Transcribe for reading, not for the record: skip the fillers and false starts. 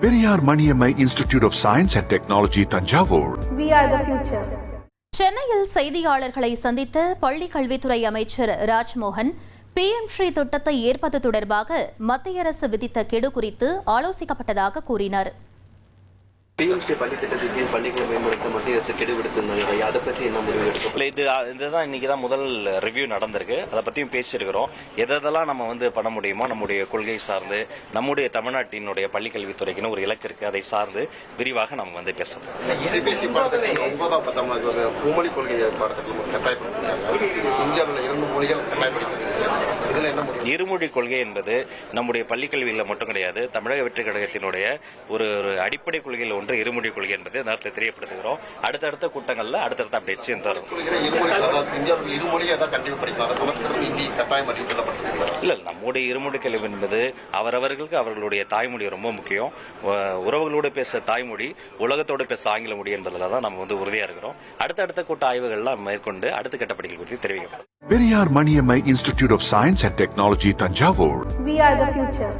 Periyar Maniammai Institute of Science and Technology, Tanjavur. We are the future. சென்னையில் செய்தியாளர்களை சந்தித்த பள்ளி கல்வித்துறை அமைச்சர் ராஜ்மோகன் PM ஸ்ரீ திட்டத்தை ஏற்பது தொடர்பாக மத்திய அரசு விதித்த கெடு குறித்து ஆலோசிக்கப்பட்டதாக கூறினார். PM ஸ்ரீ பள்ளி திட்டத்திற்கு பள்ளிகளை மேம்படுத்த மத்திய அரசு கெடு விடுத்திருந்தாங்க. அதை பத்தி என்ன முடிவு எடுக்கும்? இதுதான் இன்னைக்கு தான் முதல் ரிவ்யூ நடந்திருக்கு. அதை பத்தியும் பேசியிருக்கிறோம். எதெல்லாம் நம்ம பண்ண முடியுமோ நம்முடைய கொள்கை சார்ந்து நம்முடைய தமிழ்நாட்டினுடைய பள்ளி கல்வித்துறைக்குன்னு ஒரு இலக்கு இருக்கு. அதை சார்ந்து விரிவாக நம்ம பேசணும். CBSE பாடத்திட்டத்தில் 9ஆம் 10ஆம் மும்மொழி கொள்கை பாடத்திட்டத்தில் கட்டாயப்படுத்தினாங்க. இந்தியாவில் 2 மொழிகள் கட்டாயப்படுத்தினாங்க. இதுல என்ன இருமொழி கொள்கை என்பது நம்முடைய பள்ளி கல்வியில் மட்டும் கிடையாது. தமிழக வெற்றி கழகத்தினுடைய ஒரு அடிப்படை கொள்கையில் ஒன்று இருமொழி கொள்கை என்பது நேரத்தில் தெரியப்படுத்துகிறோம். அடுத்தடுத்த கூட்டங்கள்ல அடுத்தடுத்த அப்டேட்ஸ் தரும். இல்ல நம்முடைய இருமொழி கல்வி என்பது அவரவர்களுக்கு அவர்களுடைய தாய்மொழி ரொம்ப முக்கியம். உறவுகளோடு பேச தாய்மொழி, உலகத்தோடு பேச ஆங்கில மொழி என்பதில் தான் நம்ம உறுதியா இருக்கிறோம். அடுத்தடுத்த கூட்ட ஆய்வுகள்லாம் மேற்கொண்டு அடுத்த கட்ட படிகள் குறித்து தெரிவிக்கப்படும். Periyar Maniammai Institute of Science and Technology, Tanjavur. We are the future.